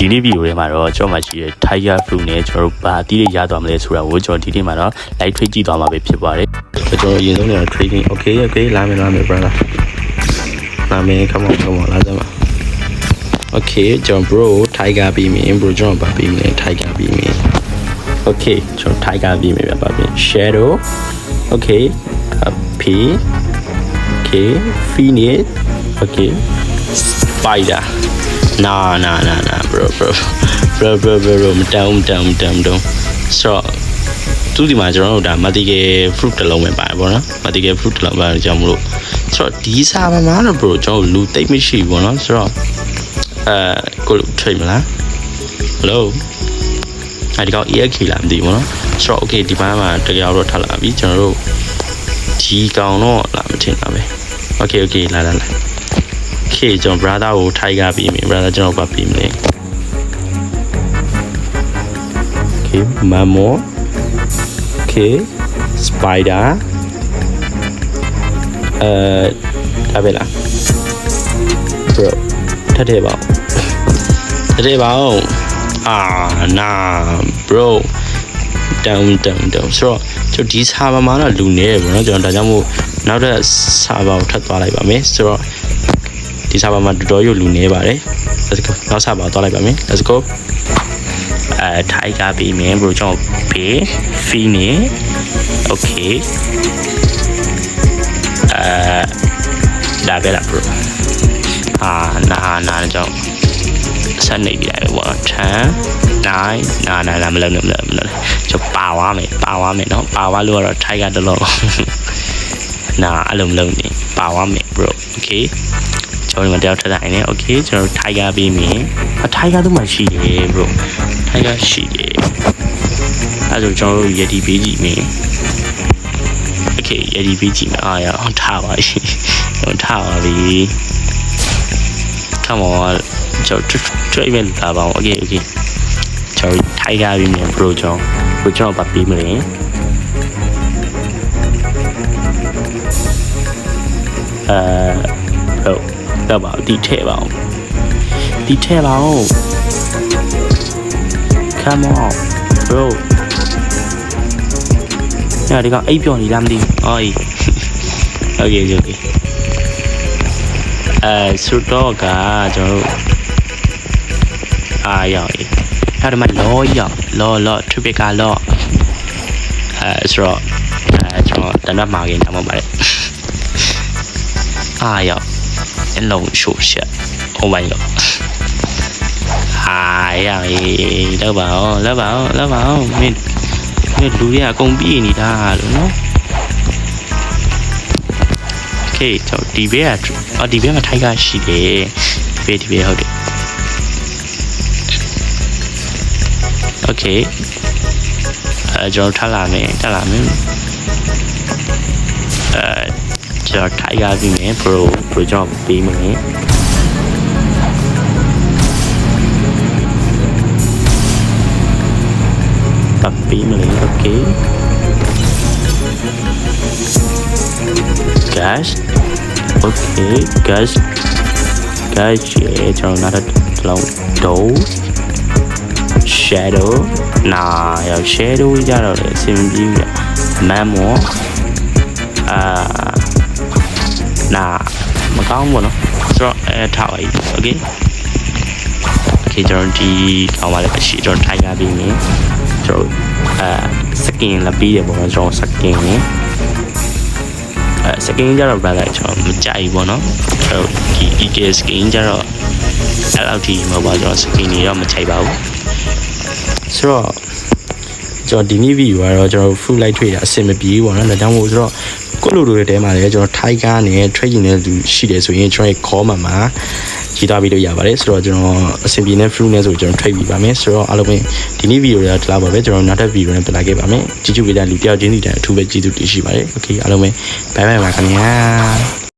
ဒီနေ့ဗီဒီယိုထဲမှာတော့ကျွန်တော်မှရှိတဲ့ Tiger Fruit နဲ့ကျွန်တော်တို့ဘာအသီးတွေရသွားမလဲဆိုတာကိုကျွန်တော်ဒီနေ့မှာတော့ live trade ကြည့်သွားမှာပဲဖြစ်ပါတယ်ကျွန်တော်အရင်ဆုံးကတော့ trading okay လာမယ် brother လာမယ် come on လာကြပါ okay ကျွန်တော် bro Tiger ပြီးမြင် bro ကျွန်တော်ဘာပြီးမြင် Tiger ပြီးမြင် okay ကျွန်တော် Tiger ပြီးမြင်ပါပြင် shadow okay p okay finish okay spider nah bro မတောင်းဆိုတော့သူဒီမှာကျွန်တော်တို့ဒါ magical fruit တစ်လုံးပဲပါတယ်ပေါ့နော် magical fruit တစ်လုံးပါတယ်ကြောင့်မလို့ဆိုတော့ဒီစာမှာတော့ bro ကျွန်တော်လူတိတ်မရှိဘူးပေါ့နော်ဆိုတော့ကို trade မလား hello ဒီကောင် EXK လာမသိဘူးပေါ့နော်ဆိုတော့ okay ဒီဘက်မှာတကယ်တော့ထပ်လာပြီကျွန်တော်တို့ဒီကောင်တော့လာမထင်ပါပဲ okay လာokay ကျွန်တော် brother ကို Tiger ပြီးမြင် brother ကျွန်တော်ဘာပြီးမလဲ okay Mamo okay Spider ဒါပဲလား bro ထပ်ထည့်ပါဦးnah bro down ဆိုတော့ကျွန်တော်ဒီစာပါမှာတော့လူနေတယ်ပေါ့နော်ကျွန်တော်ဒါကြောင့်မို့နောက်ထပ်စာပါကိုထပ်သွားလိုက်ပါမယ်ဆိုတော့ဒီစာပါမှာတော်တော်ရုပ်လူနေပါတယ် let's go နောက်စာပါသွားလိုက်ပါမယ် let's go Tiger ပြီးမယ် bro ကျွန်တော်ဘေး finish okay ဒါပဲလား bro နာကြောင့်ဆက်နေပြီလေပေါ့10 9နာမလုပ်ကျွန်တော်ပါသွားမယ်နော်ပါသွားလို့ကတော့ Tiger တလို့နာအဲ့လိုမလုပ်နေပါသွားမယ် bro okay ကျွန်တော်ဒီမှာတယောက်ထပ်တိုင်းနေ okay ကျွန်တော် Tiger ပြီးမြင် Tiger တို့မှရှိတယ် bro Tiger ရှိတယ်အဲ့ဒါကျွန်တော်တို့ Yeti ပေးကြည့်မယ် okay Yeti ပေးကြည့်မယ်ရထားပါပြီ come on ကျွန်တော် trade ပဲလာပါအောင် okay ကျွန်တော် Tiger ပြီးမြင် bro ကျွန်တော်ဘာပေးမလဲတော့ပါဒီထည့်ပါအောင် come on bro ညဒီကောင်အိပ်ပျော်နေလားမသိဘူးokay ဆိုတော့ကကျွန်တော်ရောက်အဲ့ဒါမှလောထရစ်ကလောဆိုတော့ကျွန်တော်တနတ်မာကင်တောင်းပါတယ်ရောက်အလုံးရှို့ရှက် oh my god ရောက်ပါအောင်မင်းလူတွေအကုန်ပြေးနေတာလို့နော် okay ကျွန်တော်ဒီဘက်မှာ Tiger ရှိတယ်ဒီဘက်ဟုတ်တယ် okay ကျွန်တော်ထပ်လာမယ်ကျွန်တော် Tiger ပြီးမယ် bro ကျွန်တော်ပေးမယ်okay guysကျွန်တော်နောက်တစ်လုံး dose shadow shadow ကြတော့လေအဆင်ပြေးပြ memo မကောင်းဘူးနော်ဆိုတော့ထားပါပြီ okay ကျွန်တော်ဒီကောင်းပါလေရှိကျွန်တော် Tiger ပြီးနေကျွန်တော်skin လာပြီးတယ်ပေါ့နော်ကျွန်တော် skin ကြတော့ brother ကျွန်တော်မကြိုက်ဘူးပေါ့နော်ကျွန်တော်ဒီ skin ကြတော့အဲ့လောက်ထိမဟုတ်ပါကျွန်တော် skin တွေတော့မကြိုက်ပါဘူးဆိုတော့ကျွန်တော်ဒီနေ့ဗီဒီယိုကတော့ကျွန်တော် full light ထွေးတာအဆင်မပြေဘူးပေါ့နော်ဒါကြောင့်မို့ဆိုတော့ကိုလိုတွေတဲမှာလည်းကျွန်တော် Tiger နဲ့ trading နဲ့လူရှိတယ်ဆိုရင်ကျွန်တော် call မှာကြီးသွားပြီးလို့ရပါတယ်ဆိုတော့ကျွန်တော်အဆင်ပြေနဲ့ fruit နဲ့ဆိုကျွန်တော် trade ပြီးပါမယ်ဆိုတော့အားလုံးပဲဒီနေ့ဗီဒီယိုတွေကဒီလောက်ပါပဲကျွန်တော်နောက်ထပ်ဗီဒီယိုနဲ့ပြန်လာခဲ့ပါမယ်ကြည့်ကြည့်ပေးတဲ့လူတယောက်ချင်းစီတိုင်းအထူးပဲကျေးဇူးတင်ရှိပါတယ် okay အားလုံးပဲ bye bye ပါခင်ဗျာ